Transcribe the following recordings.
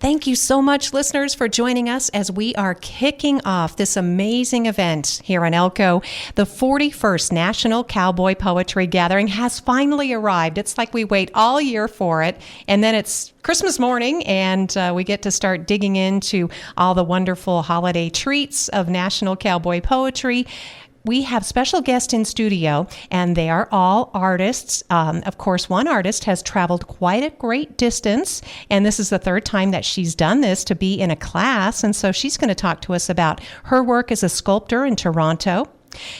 Thank you so much, listeners, for joining us as we are kicking off this amazing event here in Elko. The 41st National Cowboy Poetry Gathering has finally arrived. It's like we wait all year for it, and then it's Christmas morning, and we get to start digging into all the wonderful holiday treats of National Cowboy Poetry. We have special guests in studio, and they are all artists. Of course, one artist has traveled quite a great distance, and this is the third time that she's done this to be in a class, and so she's going to talk to us about her work as a sculptor in Toronto.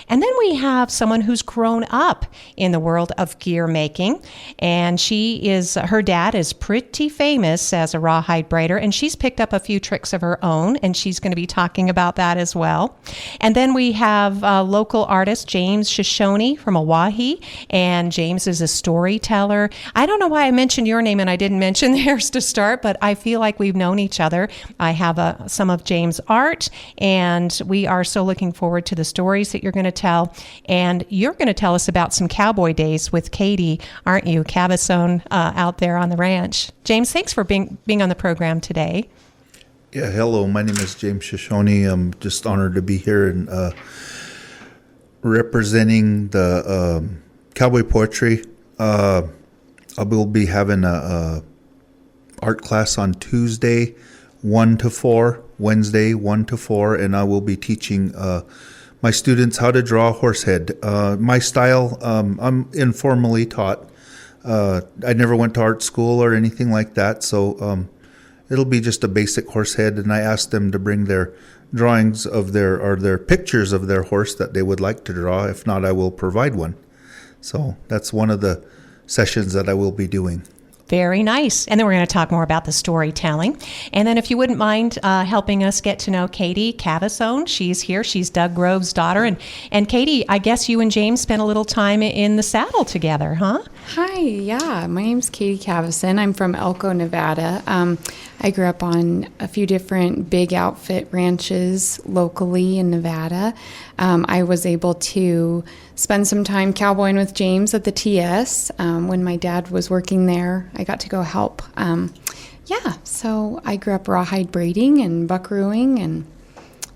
And then we have someone who's grown up in the world of gear making, and her dad is pretty famous as a rawhide braider, and she's picked up a few tricks of her own, and she's going to be talking about that as well. And then we have local artist James Shoshone from Oahe, and James is a storyteller. I don't know why I mentioned your name and I didn't mention theirs to start, but I feel like we've known each other. I have some of James' art, and we are so looking forward to the stories that you're going to tell. And you're going to tell us about some cowboy days with Katie, aren't you, Cavasin, out there on the ranch. James, thanks for being on the program today. Yeah, hello. My name is James Shoshone. I'm just honored to be here and representing the cowboy poetry. I will be having a art class on Tuesday, 1 to 4, Wednesday, 1 to 4, and I will be teaching my students how to draw a horse head. My style, I'm informally taught. I never went to art school or anything like that, so it'll be just a basic horse head, and I asked them to bring their drawings of their pictures of their horse that they would like to draw. If not, I will provide one. So that's one of the sessions that I will be doing. Very nice. And then we're going to talk more about the storytelling. And then if you wouldn't mind helping us get to know Katie Cavasin, she's here. She's Doug Grove's daughter. And Katie, I guess you and James spent a little time in the saddle together, huh? Hi, yeah. My name's Katie Cavasin. I'm from Elko, Nevada. I grew up on a few different big outfit ranches locally in Nevada. I was able to spend some time cowboying with James at the TS. When my dad was working there, I got to go help. So I grew up rawhide braiding and buckarooing, and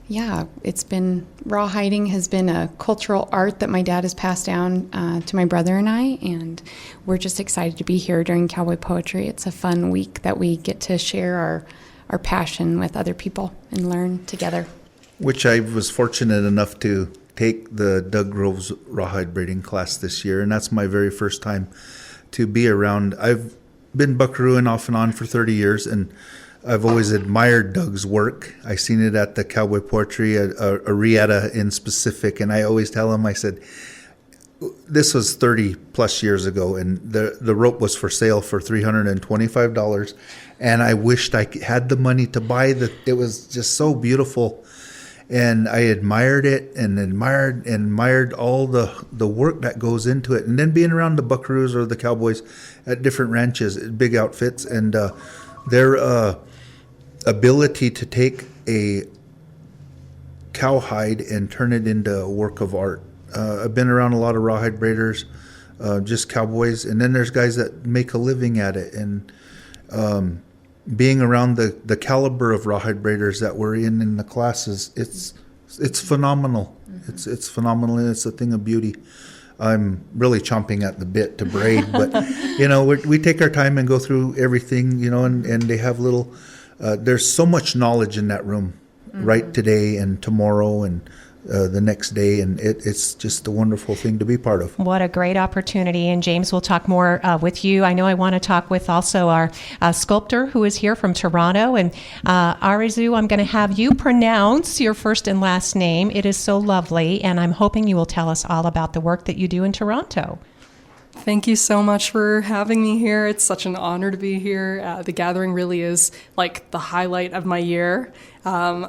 rawhiding has been a cultural art that my dad has passed down to my brother and I, and we're just excited to be here during Cowboy Poetry. It's a fun week that we get to share our passion with other people and learn together. Which I was fortunate enough to take the Doug Grove's rawhide braiding class this year, and that's my very first time to be around. I've been buckarooing off and on for 30 years, and I've always admired Doug's work. I seen it at the Cowboy Poetry, Arietta in specific, and I always tell him, I said, this was 30 plus years ago, and the rope was for sale for $325, and I wished I had the money to buy it was just so beautiful. And I admired it and admired all the work that goes into it. And then being around the buckaroos or the cowboys at different ranches, big outfits, and their ability to take a cowhide and turn it into a work of art. I've been around a lot of rawhide braiders, just cowboys, and then there's guys that make a living at it. And being around the caliber of rawhide braiders that we're in the classes, it's phenomenal. Mm-hmm. It's phenomenal, and it's a thing of beauty. I'm really chomping at the bit to braid, but we take our time and go through everything, and they have little. There's so much knowledge in that room, mm-hmm. right today and tomorrow and the next day, and it's just a wonderful thing to be part of. What a great opportunity, and James, we'll talk more with you. I know I want to talk with also our sculptor who is here from Toronto, and Arezoo, I'm going to have you pronounce your first and last name. It is so lovely, and I'm hoping you will tell us all about the work that you do in Toronto. Thank you so much for having me here. It's such an honor to be here. The gathering really is like the highlight of my year. I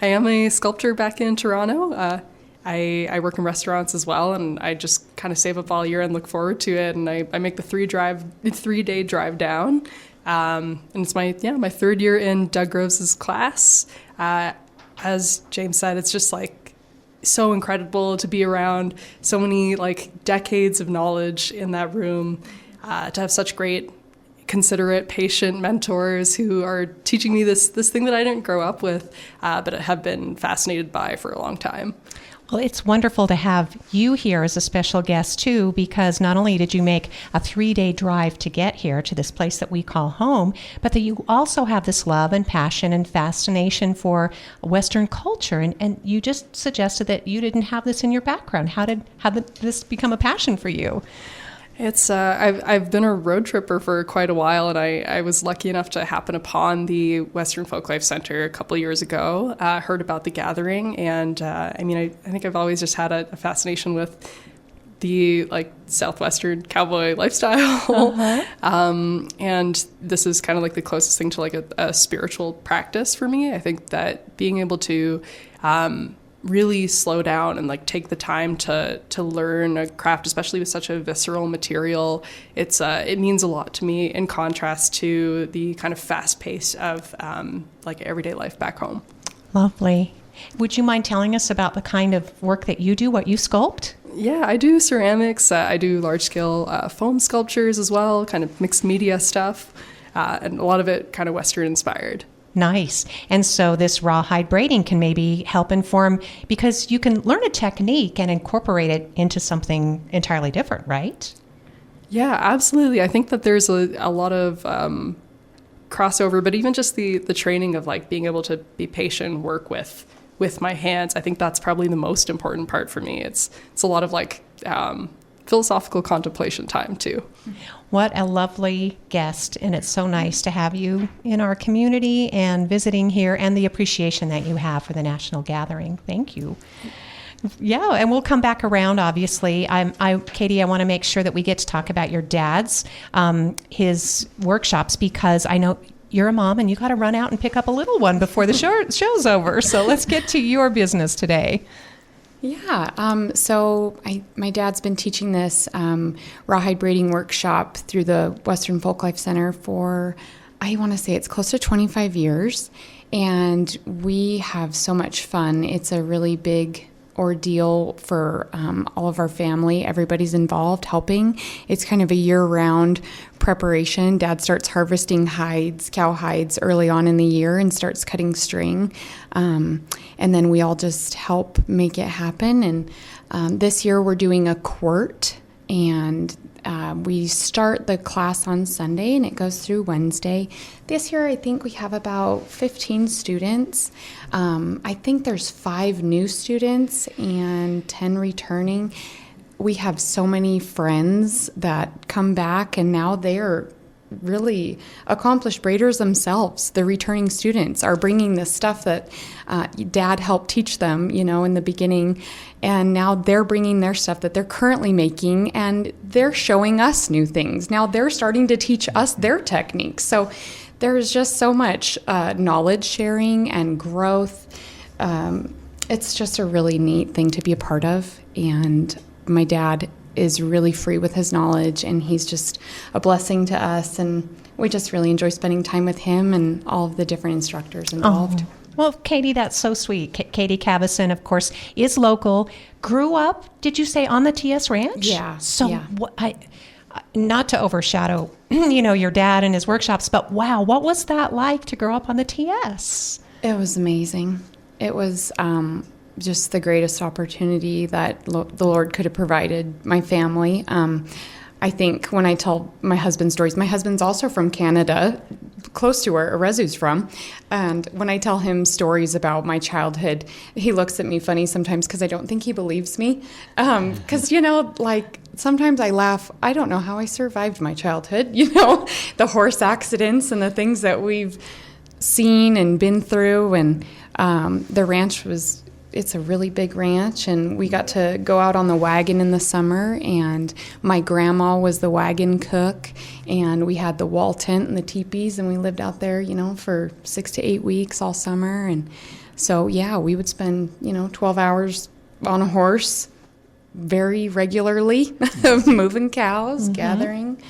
am a sculptor back in Toronto. I work in restaurants as well, and I just kind of save up all year and look forward to it. And I make the 3-day drive down. And it's my third year in Doug Grove's class. As James said, it's just like so incredible to be around so many like decades of knowledge in that room, to have such great considerate, patient mentors who are teaching me this thing that I didn't grow up with, but have been fascinated by for a long time. Well, it's wonderful to have you here as a special guest, too, because not only did you make a 3-day drive to get here to this place that we call home, but that you also have this love and passion and fascination for Western culture. And you just suggested that you didn't have this in your background. How did this become a passion for you? It's I've been a road tripper for quite a while, and I was lucky enough to happen upon the Western Folklife Center a couple years ago. Heard about the gathering, and I think I've always just had a fascination with the Southwestern cowboy lifestyle, and this is kind of like the closest thing to a spiritual practice for me. I think that being able to really slow down and take the time to learn a craft, especially with such a visceral material, it means a lot to me in contrast to the kind of fast pace of everyday life back home. Lovely. Would you mind telling us about the kind of work that you do, what you sculpt? Yeah, I do ceramics. I do large-scale foam sculptures as well, kind of mixed media stuff, and a lot of it kind of Western inspired. Nice. And so this rawhide braiding can maybe help inform, because you can learn a technique and incorporate it into something entirely different, right? Yeah, absolutely. I think that there's a lot of crossover, but even just the training of being able to be patient, work with my hands, I think that's probably the most important part for me. It's a lot of philosophical contemplation time too. What a lovely guest, and it's so nice to have you in our community and visiting here, and the appreciation that you have for the National Gathering. Thank you. Yeah, and we'll come back around, obviously. Katie, I want to make sure that we get to talk about your dad's, his workshops, because I know you're a mom and you got to run out and pick up a little one before the show's over. So let's get to your business today. Yeah, so my dad's been teaching this rawhide braiding workshop through the Western Folklife Center for, I want to say it's close to 25 years, and we have so much fun. It's a really big ordeal for all of our family. Everybody's involved helping. It's kind of a year-round preparation. Dad starts harvesting cow hides early on in the year, and starts cutting string. And then we all just help make it happen. And this year we're doing a quart, and we start the class on Sunday and it goes through Wednesday. This year I think we have about 15 students. I think there's 5 new students and 10 returning. We have so many friends that come back, and now they're really accomplished braiders themselves. The returning students are bringing this stuff that Dad helped teach them, in the beginning, and now they're bringing their stuff that they're currently making, and they're showing us new things. Now they're starting to teach us their techniques. So there's just so much knowledge sharing and growth. It's just a really neat thing to be a part of, and my dad is really free with his knowledge, and he's just a blessing to us, and we just really enjoy spending time with him and all of the different instructors involved. Oh. Well, Katie, that's so sweet. Katie Cavasin, of course, is local. Grew up, did you say, on the TS Ranch? Yeah. So yeah. Not to overshadow, your dad and his workshops, but wow, what was that like to grow up on the TS? It was amazing. It was just the greatest opportunity that the Lord could have provided my family. I think when I tell my husband's stories, my husband's also from Canada, close to where Arezoo's from. And when I tell him stories about my childhood, he looks at me funny sometimes because I don't think he believes me. Because, sometimes I laugh. I don't know how I survived my childhood, the horse accidents and the things that we've seen and been through. And the ranch it's a really big ranch, and we got to go out on the wagon in the summer, and my grandma was the wagon cook, and we had the wall tent and the teepees, and we lived out there, for 6 to 8 weeks all summer. And so, yeah, we would spend, 12 hours on a horse very regularly, moving cows, gathering.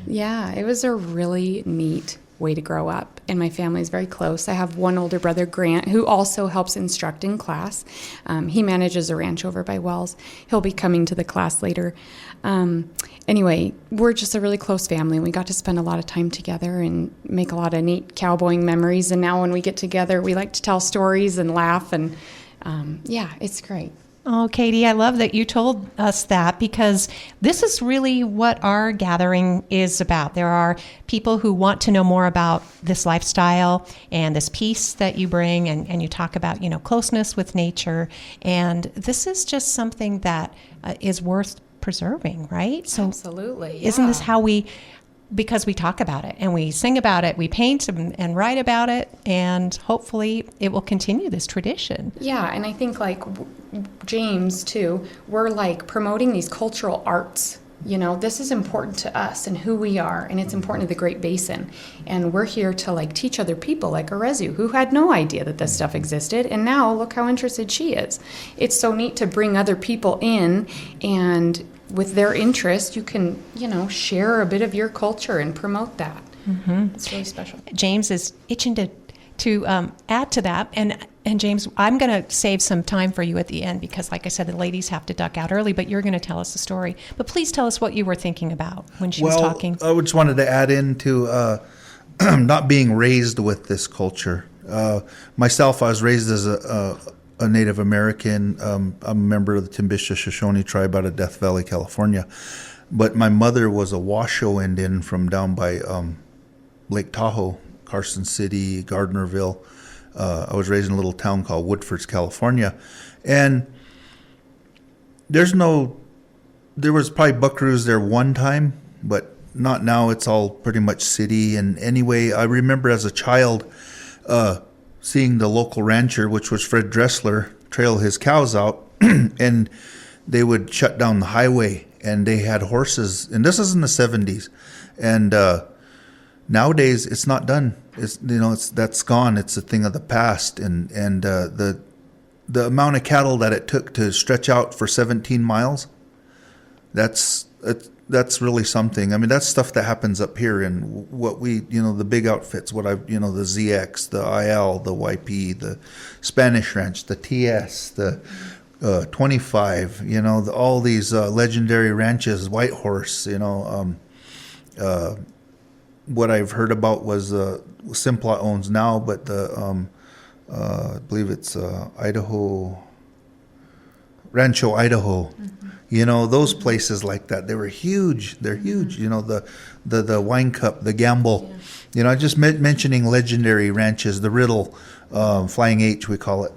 Yeah, it was a really neat way to grow up. And my family is very close. I have one older brother, Grant, who also helps instruct in class. He manages a ranch over by Wells. He'll be coming to the class later. Anyway, we're just a really close family. We got to spend a lot of time together and make a lot of neat cowboying memories. And now when we get together, we like to tell stories and laugh. And yeah, it's great. Oh, Katie, I love that you told us that, because this is really what our gathering is about. There are people who want to know more about this lifestyle and this peace that you bring, and you talk about, closeness with nature. And this is just something that is worth preserving, right? So absolutely. Isn't yeah. this how because we talk about it and we sing about it, we paint and write about it, and hopefully it will continue this tradition. Yeah, and I think James too, we're promoting these cultural arts. This is important to us and who we are, and it's important to the Great Basin. And we're here to teach other people, like Arezoo, who had no idea that this stuff existed, and now look how interested she is. It's so neat to bring other people in, and with their interest, you can, share a bit of your culture and promote that. Mm-hmm. It's really special. James is itching to add to that. And James, I'm going to save some time for you at the end because, like I said, the ladies have to duck out early, but you're going to tell us the story. But please tell us what you were thinking about when she was talking. I just wanted to add into not being raised with this culture. Myself, I was raised as a Native American. I'm a member of the James Shoshone tribe out of Death Valley, California. But my mother was a Washoe Indian from down by Lake Tahoe, Carson City, Gardnerville. I was raised in a little town called Woodfords, California. And there was probably buckaroos there one time, but not now. It's all pretty much city. And anyway, I remember as a child seeing the local rancher, which was Fred Dressler, trail his cows out, and they would shut down the highway, and they had horses. And this is in the 70s. And nowadays, it's not done. That's gone. It's a thing of the past. And the amount of cattle that it took to stretch out for 17 miles, that's really something. I mean, that's stuff that happens up here in what we, the big outfits, the ZX, the IL, the YP, the Spanish Ranch, the TS, the 25, all these legendary ranches, White Horse, what I've heard about was Simplot owns now, but I believe it's Rancho Idaho. Mm-hmm. Those places like that, they were huge. They're huge. The Wine Cup, the Gamble. Yeah. I just mentioning legendary ranches, the Riddle, Flying H, we call it.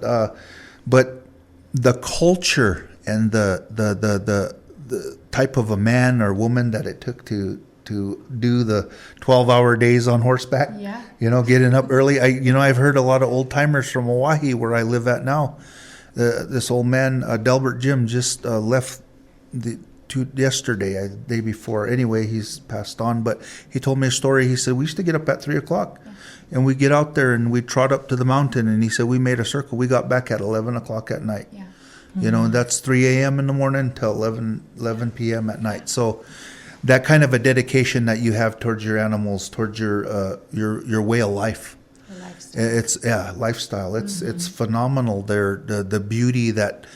But the culture and the type of a man or woman that it took to do the 12-hour days on horseback. Yeah. Getting up early. I've heard a lot of old timers from Oahe, where I live at now. This old man, Delbert Jim, just left yesterday, the day before. Anyway, he's passed on, but he told me a story. He said, we used to get up at 3 o'clock, and we'd get out there and we'd trot up to the mountain, and he said, we made a circle. We got back at 11 o'clock at night. Yeah. Mm-hmm. And that's 3 a.m. in the morning till 11 p.m. at night. So that kind of a dedication that you have towards your animals, towards your way of life. Lifestyle. Lifestyle. It's phenomenal. The beauty that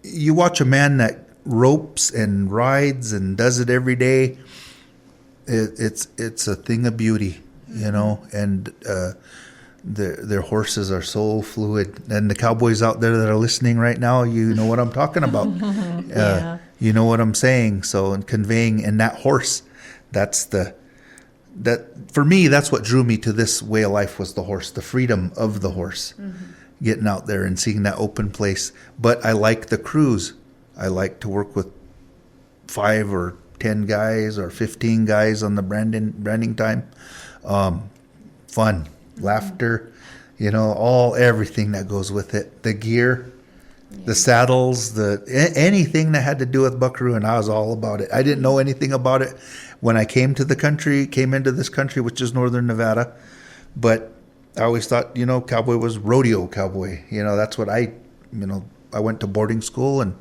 you watch a man that ropes and rides and does it every day. It's a thing of beauty, and their horses are so fluid. And the cowboys out there that are listening right now, you know what I'm talking about. Yeah. You know what I'm saying. So, and conveying, and that horse, that for me, that's what drew me to this way of life, was the horse, the freedom of the horse, getting out there and seeing that open place. But I like the cruise. I like to work with 5 or 10 guys or 15 guys on the branding time. Fun, laughter, everything that goes with it. The gear, the saddles, anything that had to do with buckaroo, and I was all about it. I didn't know anything about it when I came into this country, which is northern Nevada. But I always thought, cowboy was rodeo cowboy. That's what I went to boarding school, and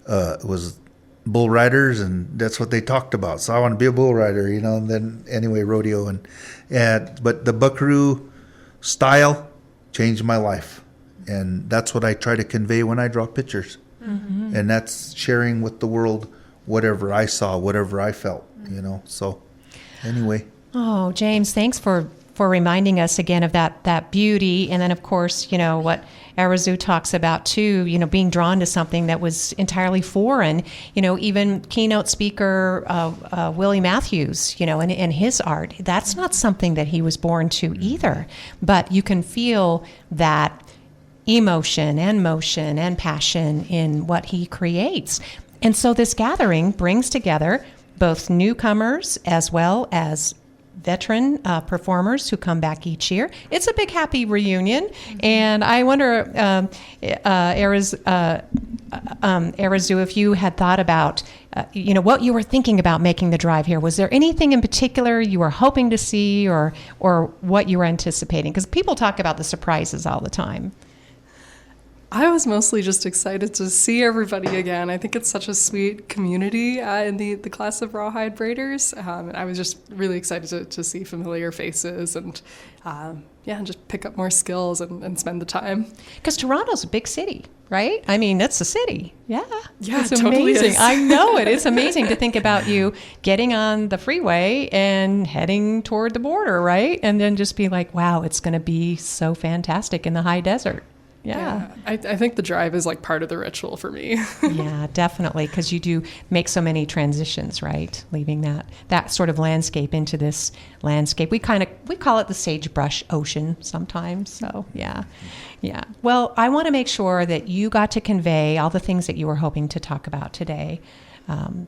it was bull riders, and that's what they talked about. So I want to be a bull rider, and then anyway, rodeo. But the buckaroo style changed my life. And that's what I try to convey when I draw pictures. Mm-hmm. And that's sharing with the world whatever I saw, whatever I felt, So anyway. Oh, James, thanks for reminding us again of that beauty. And then, of course, what Arezoo talks about too, being drawn to something that was entirely foreign. Even keynote speaker Willie Matthews, in his art, that's not something that he was born to either. But you can feel that emotion and motion and passion in what he creates. And so this gathering brings together both newcomers as well as veteran performers who come back each year. It's a big, happy reunion. And I wonder, Arezoo, if you had thought about, what you were thinking about making the drive here. Was there anything in particular you were hoping to see or what you were anticipating? Because people talk about the surprises all the time. I was mostly just excited to see everybody again. I think it's such a sweet community in the class of Rawhide Braiders. And I was just really excited to see familiar faces and just pick up more skills and spend the time. Because Toronto's a big city, right? I mean, it's a city. Yeah. Yeah, it's it totally amazing. is. I know it. It's amazing to think about you getting on the freeway and heading toward the border, right? And then just be like, wow, it's going to be so fantastic in the high desert. Yeah. I think the drive is like part of the ritual for me. Yeah, definitely, because you do make so many transitions, right? Leaving that sort of landscape into this landscape. We call it the sagebrush ocean sometimes. So yeah. Well, I want to make sure that you got to convey all the things that you were hoping to talk about today,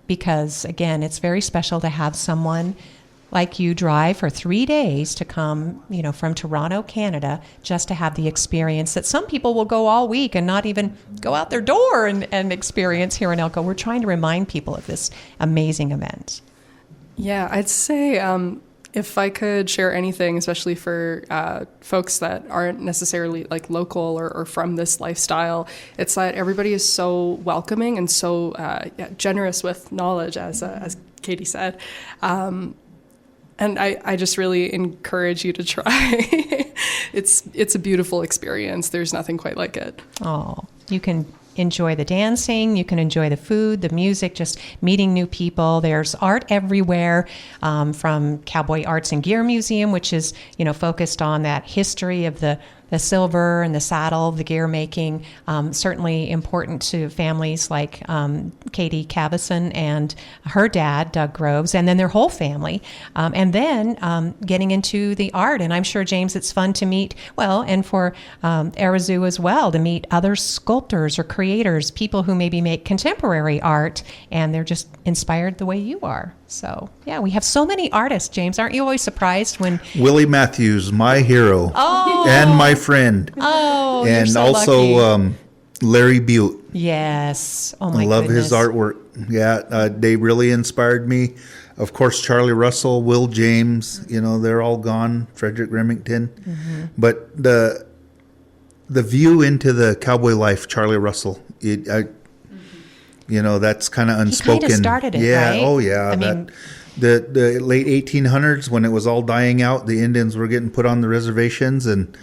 because again, it's very special to have someone like you drive for 3 days to come, from Toronto, Canada, just to have the experience that some people will go all week and not even go out their door and experience here in Elko. We're trying to remind people of this amazing event. Yeah, I'd say if I could share anything, especially for folks that aren't necessarily like local or from this lifestyle, it's that everybody is so welcoming and so generous with knowledge, as Katie said. And I just really encourage you to try. It's a beautiful experience. There's nothing quite like it. Oh, you can enjoy the dancing, you can enjoy the food, the music, just meeting new people. There's art everywhere, from Cowboy Arts and Gear Museum, which is, focused on that history of the silver and the saddle, the gear making, certainly important to families like Katie Cavasin and her dad, Doug Groves, and then their whole family. And then getting into the art. And I'm sure, James, it's fun to meet, and for Arezoo as well, to meet other sculptors or creators, people who maybe make contemporary art, and they're just inspired the way you are. So, yeah, we have so many artists, James. Aren't you always surprised when... Willie Matthews, my hero. Oh! And my friend. Oh, and you're so also lucky. Larry Butte. Yes. Oh, my I love goodness. his artwork. Yeah, they really inspired me. Of course, Charlie Russell, Will James, they're all gone. Frederick Remington. Mm-hmm. But the view into the cowboy life, Charlie Russell, that's kind of unspoken. He kind of started it, yeah. right? Oh, yeah. I mean, the late 1800s, when it was all dying out, the Indians were getting put on the reservations, and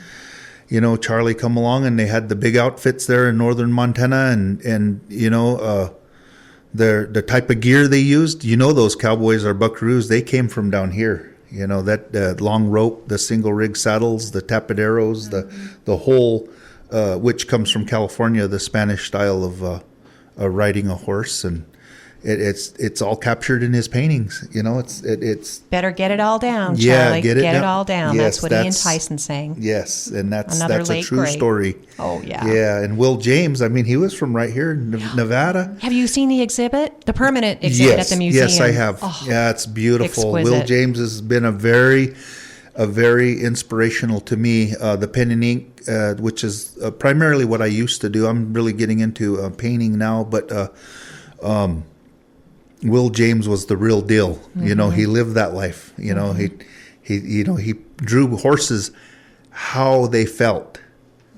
Charlie come along, and they had the big outfits there in northern Montana, and the type of gear they used. Those cowboys are buckaroos. They came from down here. That long rope, the single rig saddles, the tapaderos, the whole, which comes from California, the Spanish style of riding a horse, and it's all captured in his paintings. It's better get it all down, Charlie. Yeah, get it all down. Yes, that's what Ian Tyson saying. Yes, and that's Another a late true great. story. Oh yeah. Yeah, and Will James, he was from right here in Nevada. Have you seen the exhibit, the permanent exhibit at the museum? Yes, I have. Oh, yeah, it's beautiful. exquisite. Will James has been a very inspirational to me. The pen and ink, which is primarily what I used to do. I'm really getting into painting now, but Will James was the real deal. Mm-hmm. He lived that life. He drew horses how they felt,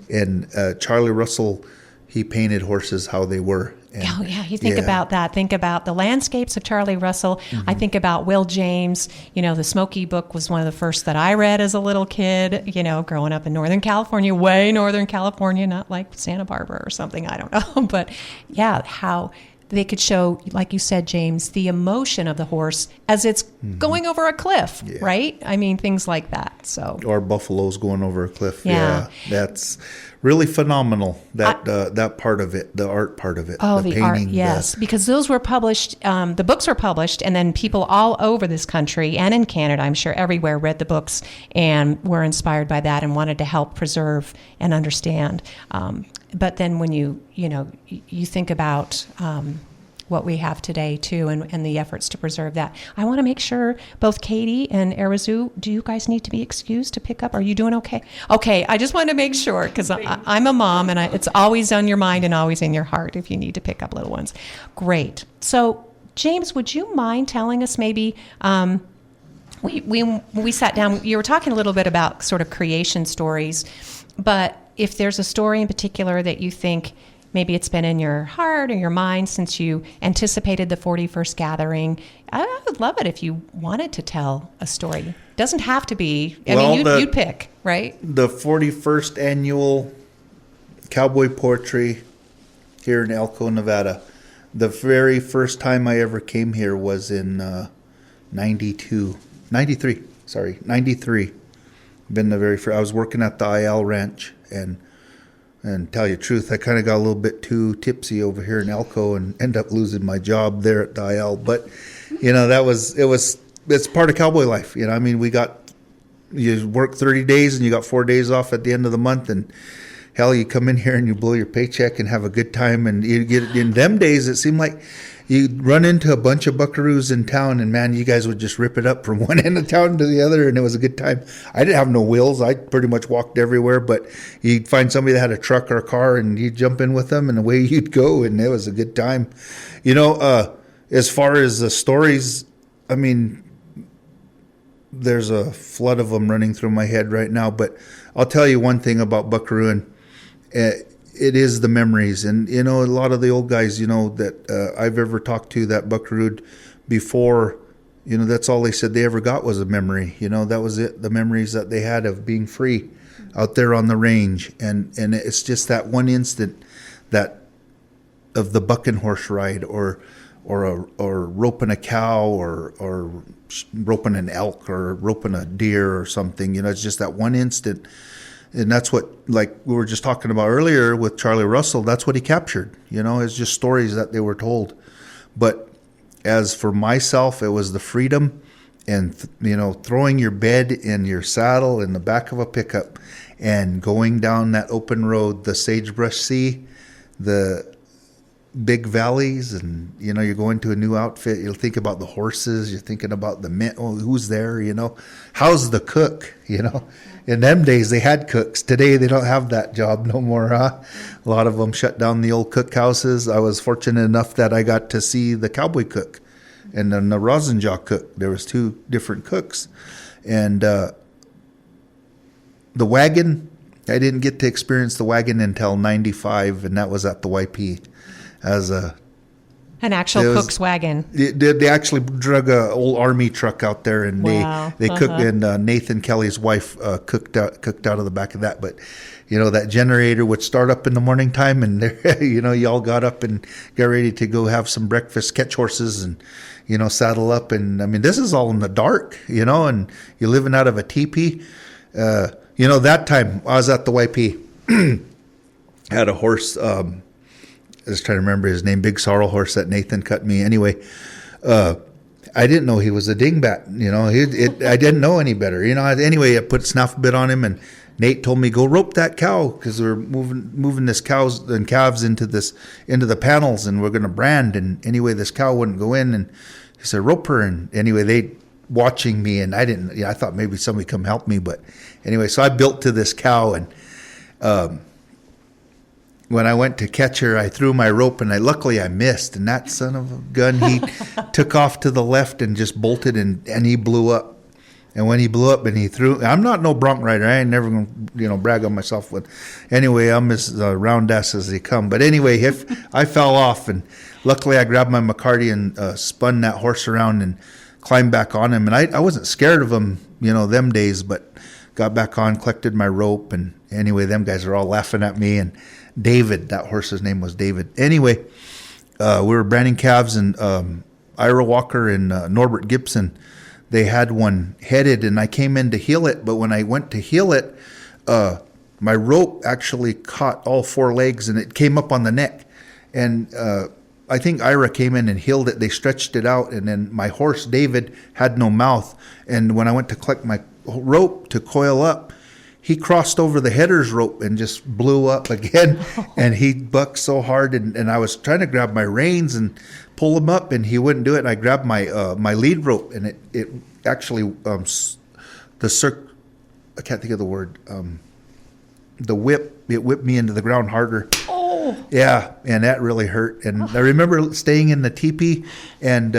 and Charlie Russell, he painted horses how they were, Oh, yeah. You think about that. Think about the landscapes of Charlie Russell. I think about Will James. The Smoky Book was one of the first that I read as a little kid, growing up in Northern California, way Northern California, not like Santa Barbara or something. I don't know. But yeah, how they could show, like you said, James, the emotion of the horse as it's going over a cliff, right? I mean, things like that. So, or buffaloes going over a cliff. Yeah, that's really phenomenal. That part of it, the art part of it. Oh, the the painting, art, yes, because those were published. The books were published, and then people all over this country and in Canada, I'm sure, everywhere read the books and were inspired by that and wanted to help preserve and understand. But then when you think about what we have today too, and the efforts to preserve that, I want to make sure both Katie and Arezoo, do you guys need to be excused to pick up? Are you doing okay? Okay, I just wanted to make sure because I'm a mom, and it's always on your mind and always in your heart if you need to pick up little ones. Great. So, James, would you mind telling us maybe? We sat down. You were talking a little bit about sort of creation stories, but if there's a story in particular that you think maybe it's been in your heart or your mind since you anticipated the 41st gathering, I would love it if you wanted to tell a story. Doesn't have to be. You'd pick, right? The 41st annual Cowboy Poetry here in Elko, Nevada. The very first time I ever came here was in 93. Been the very first. I was working at the IL Ranch, and tell you the truth, I kind of got a little bit too tipsy over here in Elko and ended up losing my job there at the IL. But it's part of cowboy life. I mean, you work 30 days and you got 4 days off at the end of the month, and hell, you come in here and you blow your paycheck and have a good time. And you get in them days, it seemed like you run into a bunch of buckaroos in town, and man, you guys would just rip it up from one end of town to the other, and it was a good time. I didn't have no wheels. I pretty much walked everywhere, but you'd find somebody that had a truck or a car, and you'd jump in with them, and away you'd go, and it was a good time. As far as the stories, I mean, there's a flood of them running through my head right now, but I'll tell you one thing about buckarooing. It is the memories. And, a lot of the old guys, that I've ever talked to that buckarooed before, that's all they said they ever got was a memory. That was it, the memories that they had of being free out there on the range. And it's just that one instant that of the bucking horse ride or roping a cow or roping an elk or roping a deer or something. It's just that one instant. And that's what, like we were just talking about earlier with Charlie Russell, that's what he captured. It's just stories that they were told. But as for myself, it was the freedom and, throwing your bed in your saddle in the back of a pickup and going down that open road, the sagebrush sea, the big valleys, and, you're going to a new outfit. You'll think about the horses. You're thinking about the men. Oh, who's there, How's the cook, In them days, they had cooks. Today, they don't have that job no more, huh? A lot of them shut down the old cookhouses. I was fortunate enough that I got to see the cowboy cook and then the rosin jaw cook. There was two different cooks. And the wagon, I didn't get to experience the wagon until 95, and that was at the YP as an actual cook's wagon. They actually drug a old army truck out there, and they cooked. And Nathan Kelly's wife cooked out of the back of that. But that generator would start up in the morning time, and you all got up and got ready to go have some breakfast, catch horses, and saddle up. And I mean, this is all in the dark, and you're living out of a teepee. That time I was at the YP, had a horse. I was trying to remember his name, Big Sorrel Horse that Nathan cut me. Anyway, I didn't know he was a dingbat. I didn't know any better. Anyway, I put a snuff bit on him, and Nate told me, go rope that cow because we're moving this cows and calves into the panels, and we're going to brand. And anyway, this cow wouldn't go in, and he said, rope her. And anyway, they watching me, and I didn't. I thought maybe somebody come help me, but anyway, so I built to this cow, and when I went to catch her, I threw my rope, and luckily I missed. And that son of a gun, he took off to the left and just bolted, and he blew up. And when he blew up and he threw, I'm not no bronc rider. I ain't never gonna, brag on myself. But anyway, I'm as round ass as they come. But anyway, if I fell off, and luckily I grabbed my McCarty and spun that horse around and climbed back on him. And I wasn't scared of him, them days, but got back on, collected my rope, and anyway, them guys are all laughing at me. And David, that horse's name was David. Anyway, we were branding calves, and Ira Walker and Norbert Gibson, they had one headed, and I came in to heel it. But when I went to heel it, my rope actually caught all four legs, and it came up on the neck. And I think Ira came in and heeled it. They stretched it out, and then my horse, David, had no mouth. And when I went to collect my rope to coil up, he crossed over the header's rope and just blew up again. And he bucked so hard, and I was trying to grab my reins and pull him up, and he wouldn't do it. And I grabbed my my lead rope, and it actually I can't think of the word, the whip. It whipped me into the ground harder. Oh, yeah, and that really hurt. And I remember staying in the teepee, and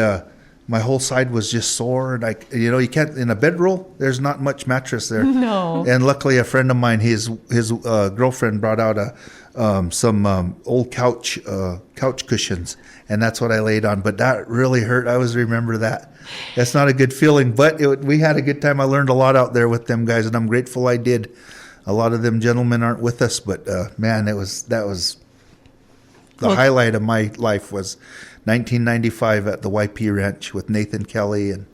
my whole side was just sore. And you can't, in a bedroll, there's not much mattress there. No. And luckily, a friend of mine, his girlfriend brought out some old couch cushions, and that's what I laid on. But that really hurt. I always remember that. That's not a good feeling, but we had a good time. I learned a lot out there with them guys, and I'm grateful I did. A lot of them gentlemen aren't with us, but man, that was the highlight of my life was 1995 at the YP Ranch with Nathan Kelly and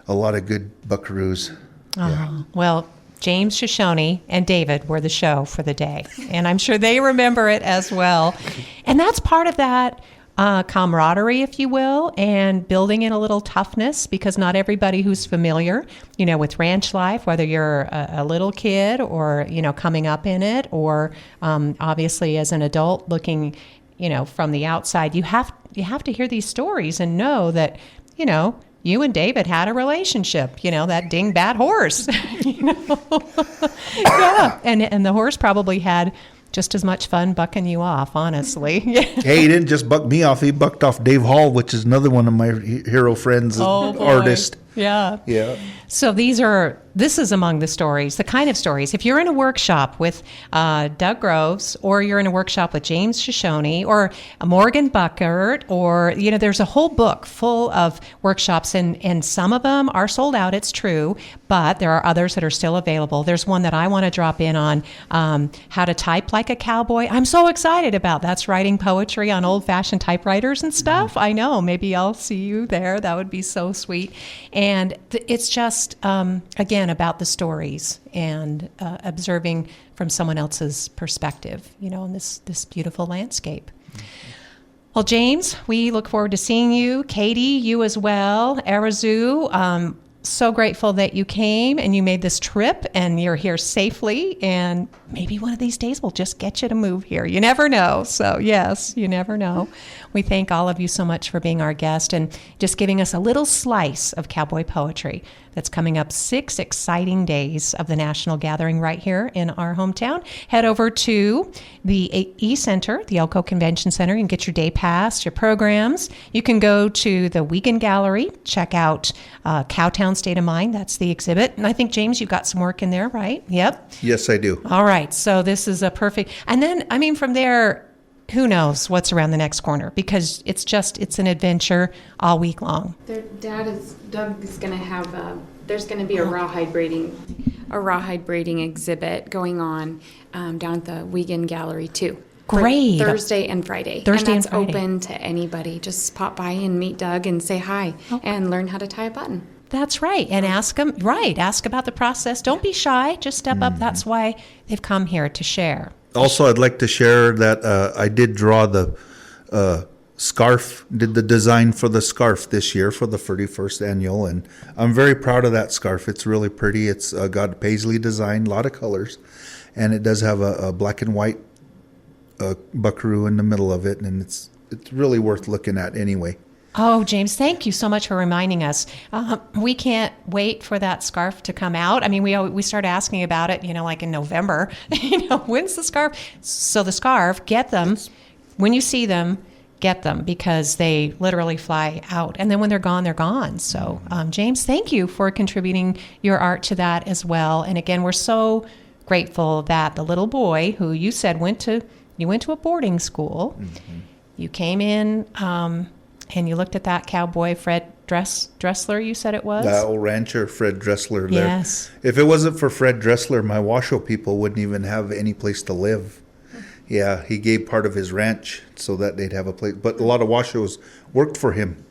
a lot of good buckaroos. Yeah. Well, James Shoshone and David were the show for the day, and I'm sure they remember it as well. And that's part of that camaraderie, if you will, and building in a little toughness, because not everybody who's familiar, with ranch life, whether you're a little kid or, coming up in it, or obviously as an adult looking, from the outside, you have to hear these stories and know that, you and David had a relationship, that dingbat horse, yeah. And the horse probably had just as much fun bucking you off, honestly. Hey, he didn't just buck me off. He bucked off Dave Hall, which is another one of my hero friends, artist. Yeah. Yeah. So this is among the stories, the kind of stories. If you're in a workshop with Doug Groves, or you're in a workshop with James Shoshone, or Morgan Buckert, or, there's a whole book full of workshops, and some of them are sold out, it's true, but there are others that are still available. There's one that I want to drop in on, how to type like a cowboy. I'm so excited about that's writing poetry on old-fashioned typewriters and stuff. I know, maybe I'll see you there. That would be so sweet. And it's just, again, about the stories and observing from someone else's perspective, in this beautiful landscape. Well, James, we look forward to seeing you. Katie, you as well. Arezoo, so grateful that you came and you made this trip and you're here safely, and maybe one of these days we'll just get you to move here. You never know. So yes, you never know. We thank all of you so much for being our guest and just giving us a little slice of cowboy poetry that's coming up 6 exciting days of the National Gathering right here in our hometown. Head over to the E-Center, the Elko Convention Center, and get your day pass, your programs. You can go to the Wiegand Gallery, check out Cowtown State of Mind. That's the exhibit. And I think, James, you've got some work in there, right? Yep. Yes, I do. All right. So this is a perfect. And then, from there, who knows what's around the next corner, because it's an adventure all week long. Doug is going to have there's going to be a rawhide braiding exhibit going on down at the Wiegand Gallery too. Great. Thursday and Friday. And that's open to anybody. Just pop by and meet Doug and say hi and learn how to tie a button. That's right. And ask them, ask about the process. Don't be shy. Just step up. That's why they've come here to share. Also, I'd like to share that I did draw the scarf, did the design for the scarf this year for the 31st annual, and I'm very proud of that scarf. It's really pretty. It's got a paisley design, a lot of colors, and it does have a black and white buckaroo in the middle of it, and it's really worth looking at anyway. Oh, James, thank you so much for reminding us. We can't wait for that scarf to come out. I mean, we start asking about it, like in November. When's the scarf? So the scarf, get them. When you see them, get them because they literally fly out. And then when they're gone, they're gone. So, James, thank you for contributing your art to that as well. And again, we're so grateful that the little boy who you said went to a boarding school, you came in and you looked at that cowboy, Fred Dressler, you said it was? That old rancher, Fred Dressler. There. Yes. If it wasn't for Fred Dressler, my Washoe people wouldn't even have any place to live. Yeah, he gave part of his ranch so that they'd have a place. But a lot of Washoes worked for him.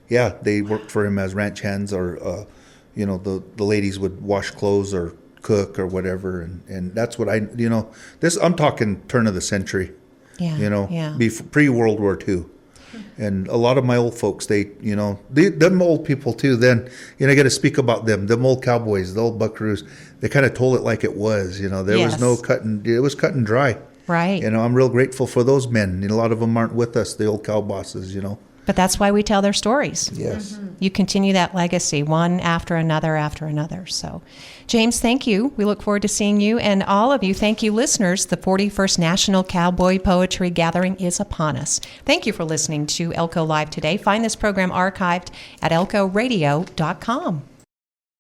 Yeah, they worked for him as ranch hands, or the ladies would wash clothes or cook or whatever, and that's what I'm talking turn of the century. Yeah. Pre-World War II. And a lot of my old folks, them old people too, then, I got to speak about them old cowboys, the old buckaroos, they kind of told it like it was, there was no it was cut and dry. Right. I'm real grateful for those men. A lot of them aren't with us, the old cow bosses, But that's why we tell their stories. Yes. You continue that legacy, one after another after another. So, James, thank you. We look forward to seeing you. And all of you, thank you, listeners. The 41st National Cowboy Poetry Gathering is upon us. Thank you for listening to Elko Live today. Find this program archived at elkoradio.com.